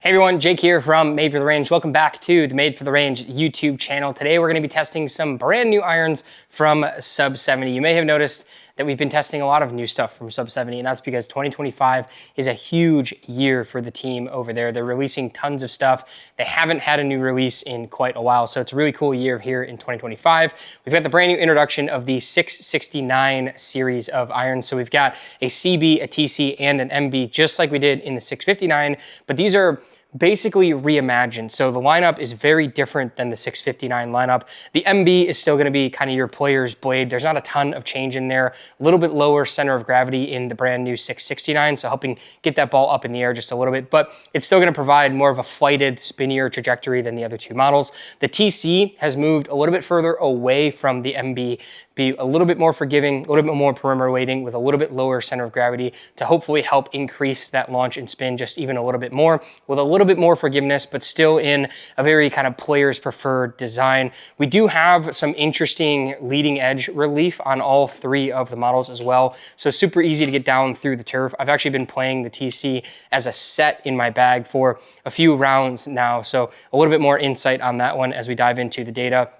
Hey everyone, Jake here from Made for the Range. Welcome back to the Made for the Range YouTube channel. Today we're going to be testing some brand new irons from SUB70. You may have noticed that we've been testing a lot of new stuff from SUB70, and that's because 2025 is a huge year for the team over there. They're releasing tons of stuff. They haven't had a new release in quite a while, so it's a really cool year here in 2025. We've got the brand new introduction of the 669 series of irons. So we've got a CB, a TC, and an MB, just like we did in the 659, but these are basically reimagined. So the lineup is very different than the 659 lineup. The MB is still going to be kind of your player's blade. There's not a ton of change in there. A little bit lower center of gravity in the brand new 669, so helping get that ball up in the air just a little bit, but it's still going to provide more of a flighted, spinnier trajectory than the other two models. The TC has moved a little bit further away from the MB, be a little bit more forgiving, a little bit more perimeter weighting with a little bit lower center of gravity to hopefully help increase that launch and spin just even a little bit more, with a little bit more forgiveness, but still in a very kind of player's preferred design. We do have some interesting leading edge relief on all three of the models as well. So super easy to get down through the turf. I've actually been playing the TC as a set in my bag for a few rounds now. So a little bit more insight on that one as we dive into the data.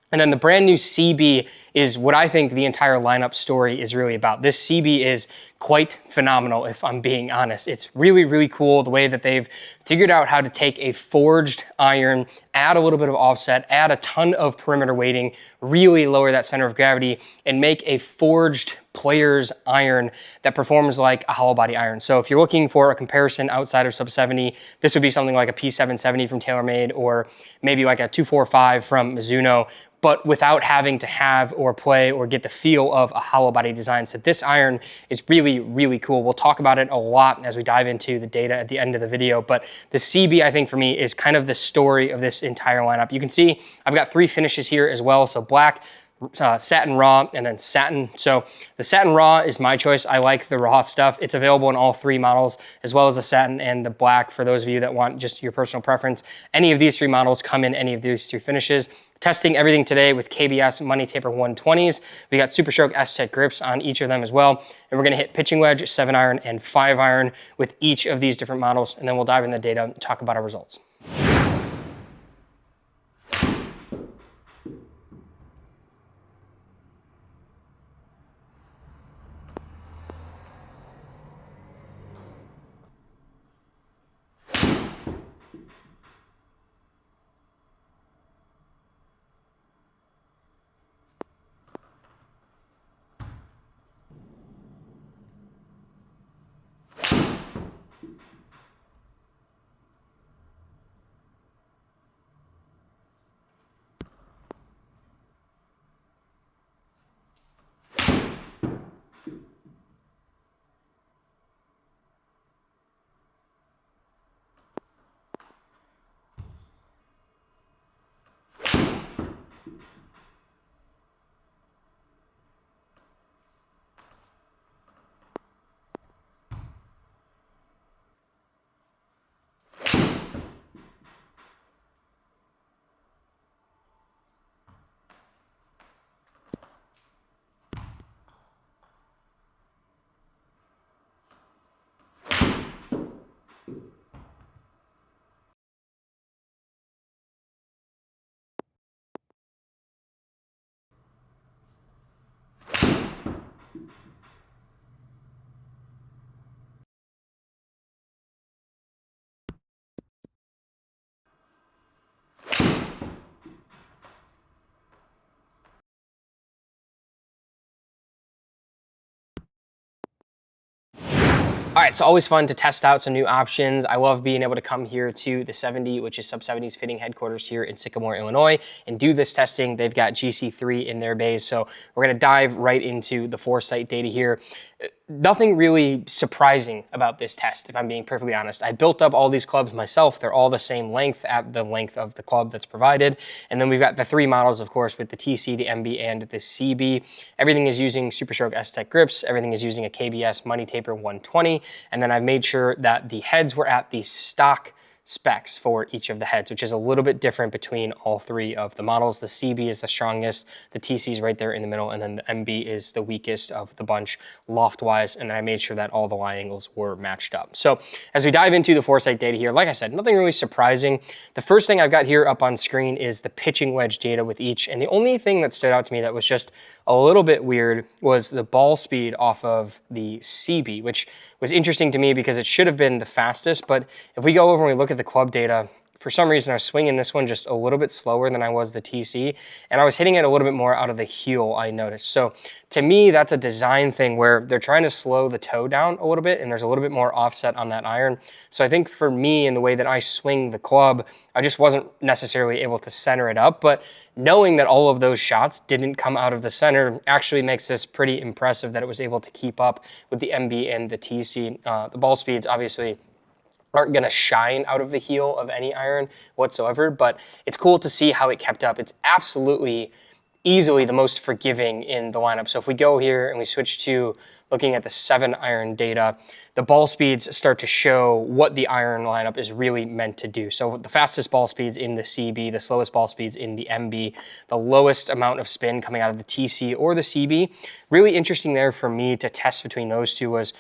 And then the brand new CB is what I think the entire lineup story is really about. This CB is quite phenomenal, if I'm being honest. It's really, really cool the way that they've figured out how to take a forged iron, add a little bit of offset, add a ton of perimeter weighting, really lower that center of gravity, and make a forged player's iron that performs like a hollow body iron. So if you're looking for a comparison outside of SUB70, this would be something like a P770 from TaylorMade, or maybe like a 245 from Mizuno, but without having to have or play or get the feel of a hollow body design. So this iron is really, really cool. We'll talk about it a lot as we dive into the data at the end of the video, but the CB, I think for me, is kind of the story of this entire lineup. You can see I've got three finishes here as well. So black, satin raw, and then satin. So the satin raw is my choice. I like the raw stuff. It's available in all three models, as well as the satin and the black for those of you that want just your personal preference. Any of these three models come in any of these three finishes. Testing everything today with KBS Money Taper 120s. We got Super Stroke S-Tech grips on each of them as well. And we're gonna hit pitching wedge, 7-iron, and 5-iron with each of these different models. And then we'll dive in the data and talk about our results. All right, it's always fun to test out some new options. I love being able to come here to the 70, which is SUB70's fitting headquarters here in Sycamore, Illinois, and do this testing. They've got GC3 in their bays, so we're gonna dive right into the foresight data here. Nothing really surprising about this test, if I'm being perfectly honest. I built up all these clubs myself. They're all the same length at the length of the club that's provided. And then we've got the three models, of course, with the TC, the MB, and the CB. Everything is using Super Stroke S-Tech grips. Everything is using a KBS Money Taper 120. And then I've made sure that the heads were at the stock specs for each of the heads, which is a little bit different between all three of the models. The CB is the strongest, the TC is right there in the middle, and then the MB is the weakest of the bunch loft-wise, and then I made sure that all the line angles were matched up. So as we dive into the foresight data here, like I said, nothing really surprising. The first thing I've got here up on screen is the pitching wedge data with each, and the only thing that stood out to me that was just a little bit weird was the ball speed off of the CB, which was interesting to me because it should have been the fastest, but if we go over and we look at the club data, for some reason I was swinging this one just a little bit slower than I was the TC, and I was hitting it a little bit more out of the heel, I noticed. So to me, that's a design thing where they're trying to slow the toe down a little bit, and there's a little bit more offset on that iron. So I think for me, in the way that I swing the club, I just wasn't necessarily able to center it up, but knowing that all of those shots didn't come out of the center actually makes this pretty impressive that it was able to keep up with the MB and the TC. The ball speeds obviously aren't going to shine out of the heel of any iron whatsoever, but it's cool to see how it kept up. It's absolutely easily the most forgiving in the lineup. So if we go here and we switch to looking at the 7-iron data, the ball speeds start to show what the iron lineup is really meant to do. So the fastest ball speeds in the CB, the slowest ball speeds in the MB, the lowest amount of spin coming out of the TC or the CB. Really interesting there for me to test between those two was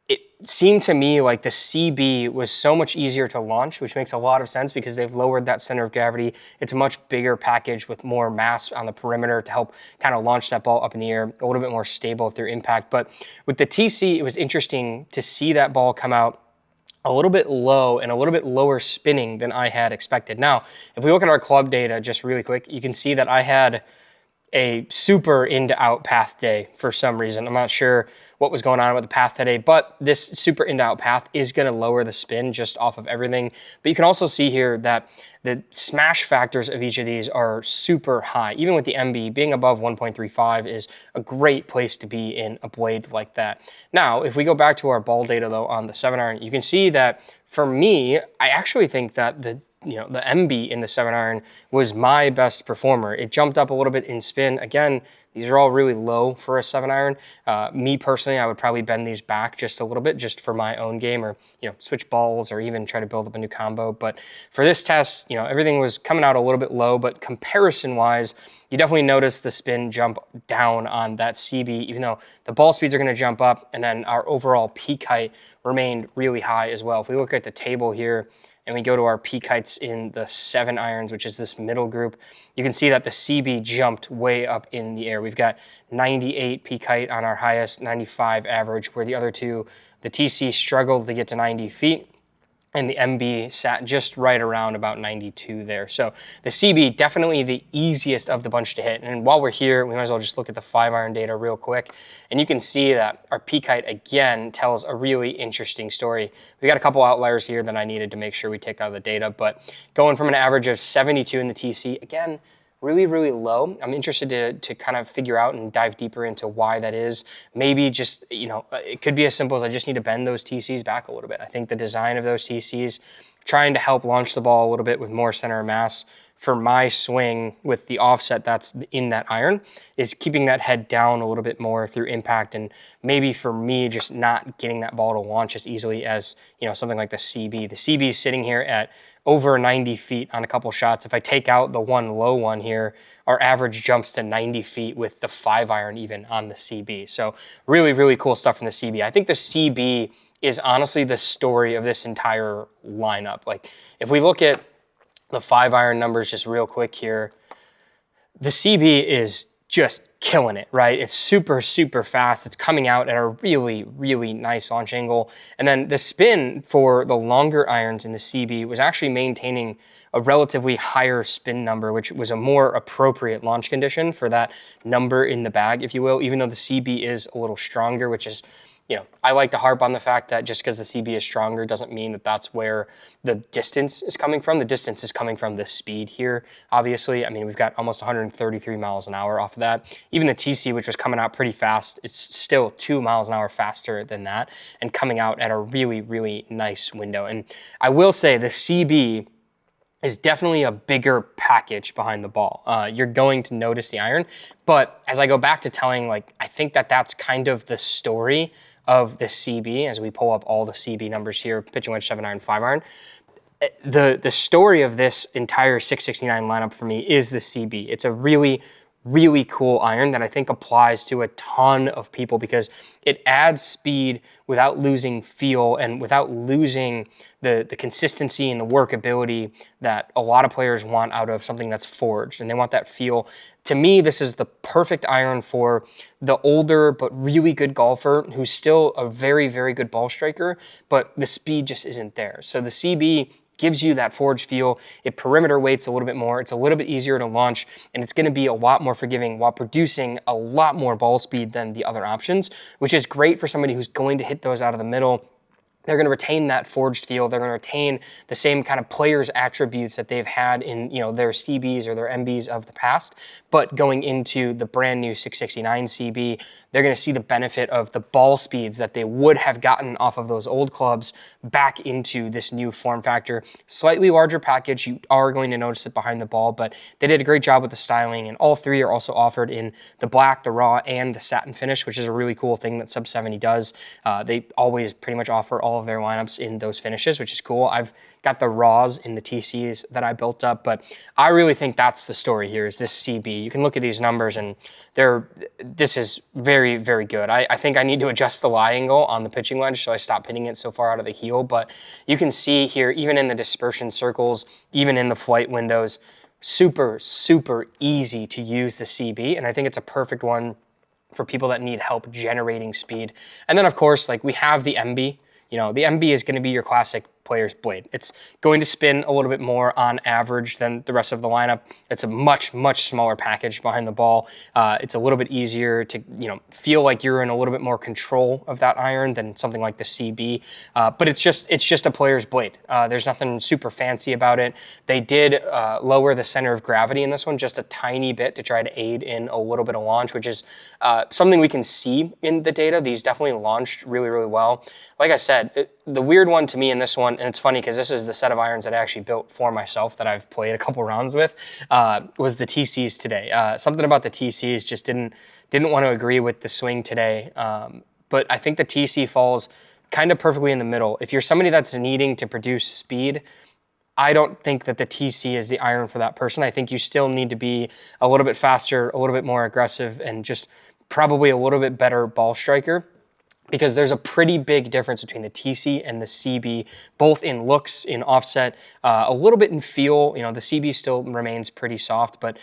it seemed to me like the CB was so much easier to launch, which makes a lot of sense because they've lowered that center of gravity. It's a much bigger package with more mass on the perimeter to help kind of launch that ball up in the air, a little bit more stable through impact. But with the TC, it was interesting to see that ball come out a little bit low and a little bit lower spinning than I had expected. Now, if we look at our club data just really quick, you can see that I had a super in-to-out path day for some reason. I'm not sure what was going on with the path today, but this super in-to-out path is going to lower the spin just off of everything. But you can also see here that the smash factors of each of these are super high. Even with the MB, being above 1.35 is a great place to be in a blade like that. Now, if we go back to our ball data though on the 7-iron, you can see that for me, I actually think that the MB in the 7-iron was my best performer. It jumped up a little bit in spin. Again, these are all really low for a 7-iron. Me personally, I would probably bend these back just a little bit just for my own game, or switch balls, or even try to build up a new combo. But for this test, everything was coming out a little bit low, but comparison-wise, you definitely notice the spin jump down on that CB, even though the ball speeds are going to jump up, and then our overall peak height remained really high as well. If we look at the table here, and we go to our peak heights in the 7-irons, which is this middle group, you can see that the CB jumped way up in the air. We've got 98 peak height on our highest, 95 average, where the other two, the TC struggled to get to 90 feet, and the MB sat just right around about 92 there. So the CB, definitely the easiest of the bunch to hit. And while we're here, we might as well just look at the 5-iron data real quick. And you can see that our peak height, again, tells a really interesting story. We got a couple outliers here that I needed to make sure we take out of the data, but going from an average of 72 in the TC, again, really, really low. I'm interested to kind of figure out and dive deeper into why that is. Maybe just, it could be as simple as I just need to bend those TCs back a little bit. I think the design of those TCs, trying to help launch the ball a little bit with more center of mass for my swing with the offset that's in that iron, is keeping that head down a little bit more through impact, and maybe for me just not getting that ball to launch as easily as something like the CB. The CB is sitting here at over 90 feet on a couple shots. If I take out the one low one here, our average jumps to 90 feet with the 5-iron even on the CB. So really, really cool stuff from the CB. I think the CB is honestly the story of this entire lineup. Like if we look at the 5-iron numbers just real quick here, the CB is just killing it, right? It's super, super fast. It's coming out at a really, really nice launch angle. And then the spin for the longer irons in the CB was actually maintaining a relatively higher spin number, which was a more appropriate launch condition for that number in the bag, if you will, even though the CB is a little stronger, which is, I like to harp on the fact that just because the CB is stronger doesn't mean that that's where the distance is coming from. The distance is coming from the speed here, obviously. I mean, we've got almost 133 miles an hour off of that. Even the TC, which was coming out pretty fast, it's still 2 miles an hour faster than that and coming out at a really, really nice window. And I will say the CB is definitely a bigger package behind the ball. You're going to notice the iron, but as I go back to telling, I think that that's kind of the story of the CB as we pull up all the CB numbers here, pitching wedge, 7-iron, 5-iron. the story of this entire 669 lineup for me is the CB. It's a really, really cool iron that I think applies to a ton of people because it adds speed without losing feel and without losing the consistency and the workability that a lot of players want out of something that's forged, and they want that feel. To me, this is the perfect iron for the older but really good golfer who's still a very, very good ball striker, but the speed just isn't there. So the CB gives you that forged feel. It perimeter weights a little bit more. It's a little bit easier to launch, and it's going to be a lot more forgiving while producing a lot more ball speed than the other options, which is great for somebody who's going to hit those out of the middle. They're going to retain that forged feel. They're going to retain the same kind of players' attributes that they've had in, you know, their CBs or their MBs of the past. But going into the brand new 669 CB, they're going to see the benefit of the ball speeds that they would have gotten off of those old clubs back into this new form factor. Slightly larger package. You are going to notice it behind the ball, but they did a great job with the styling, and all three are also offered in the black, the raw, and the satin finish, which is a really cool thing that Sub70 does. They always pretty much offer all of their lineups in those finishes, which is cool. I've got the raws in the TCs that I built up, but I really think that's the story here is this CB. You can look at these numbers and this is very, very good. I think I need to adjust the lie angle on the pitching wedge so I stop hitting it so far out of the heel, but you can see here, even in the dispersion circles, even in the flight windows, super, super easy to use the CB, and I think it's a perfect one for people that need help generating speed. And then of course, like we have the MB. You know, the MB is going to be your classic player's blade. It's going to spin a little bit more on average than the rest of the lineup. It's a much, much smaller package behind the ball. It's a little bit easier to, you know, feel like you're in a little bit more control of that iron than something like the CB. But it's just a player's blade. There's nothing super fancy about it. They did lower the center of gravity in this one just a tiny bit to try to aid in a little bit of launch, which is something we can see in the data. These definitely launched really, really well. Like I said, the weird one to me in this one, and it's funny because this is the set of irons that I actually built for myself that I've played a couple rounds with, was the TCs today. Something about the TCs just didn't want to agree with the swing today. But I think the TC falls kind of perfectly in the middle. If you're somebody that's needing to produce speed, I don't think that the TC is the iron for that person. I think you still need to be a little bit faster, a little bit more aggressive, and just probably a little bit better ball striker, because there's a pretty big difference between the TC and the CB, both in looks, in offset, a little bit in feel. You know, the CB still remains pretty soft, but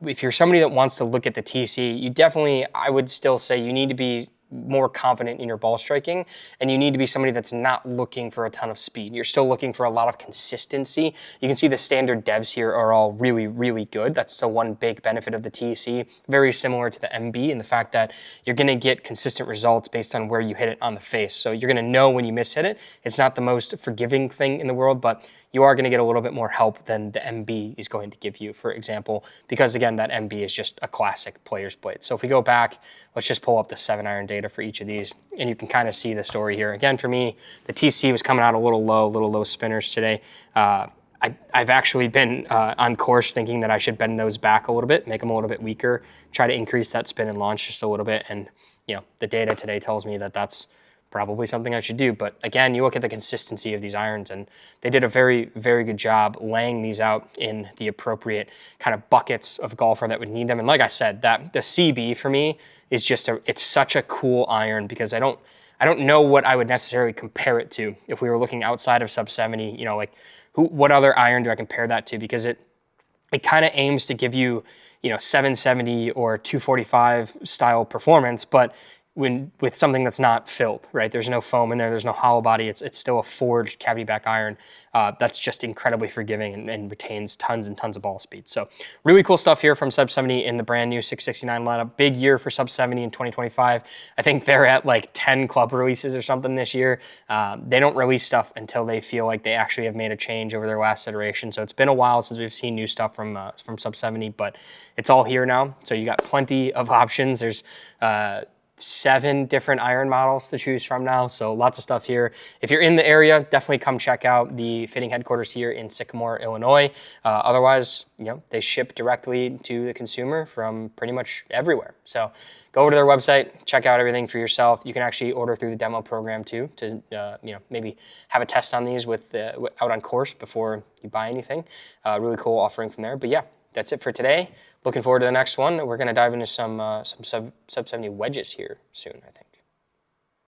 if you're somebody that wants to look at the TC, you definitely, I would still say you need to be more confident in your ball striking, and you need to be somebody that's not looking for a ton of speed. You're still looking for a lot of consistency. You can see the standard devs here are all really, really good. That's the one big benefit of the TC, very similar to the MB in the fact that you're gonna get consistent results based on where you hit it on the face. So you're gonna know when you miss hit it. It's not the most forgiving thing in the world, but you are going to get a little bit more help than the MB is going to give you, for example, because again, that MB is just a classic player's blade. So if we go back, let's just pull up the 7-iron data for each of these, and you can kind of see the story here. Again, for me, the TC was coming out a little low spinners today. I've actually been on course thinking that I should bend those back a little bit, make them a little bit weaker, try to increase that spin and launch just a little bit. And you know, the data today tells me that that's probably something I should do. But again, you look at the consistency of these irons, and they did a very, very good job laying these out in the appropriate kind of buckets of golfer that would need them. And like I said, that the CB for me is just it's such a cool iron, because I don't know what I would necessarily compare it to if we were looking outside of Sub70. You know, like what other iron do I compare that to? Because it kind of aims to give you, you know, 770 or 245 style performance, but with something that's not filled, right? There's no foam in there, there's no hollow body, it's still a forged cavity back iron that's just incredibly forgiving and retains tons and tons of ball speed. So really cool stuff here from Sub70 in the brand new 669 lineup. Big year for Sub70 in 2025. I think they're at like 10 club releases or something this year. They don't release stuff until they feel like they actually have made a change over their last iteration. So it's been a while since we've seen new stuff from Sub70, but it's all here now. So you got plenty of options. There's 7 different iron models to choose from now, so lots of stuff here. If you're in the area, definitely come check out the fitting headquarters here in Sycamore, Illinois. Otherwise, they ship directly to the consumer from pretty much everywhere. So go over to their website, check out everything for yourself. You can actually order through the demo program too to maybe have a test on these out on course before you buy anything. Really cool offering from there. But yeah, that's it for today. Looking forward to the next one. We're going to dive into some SUB70 wedges here soon, I think.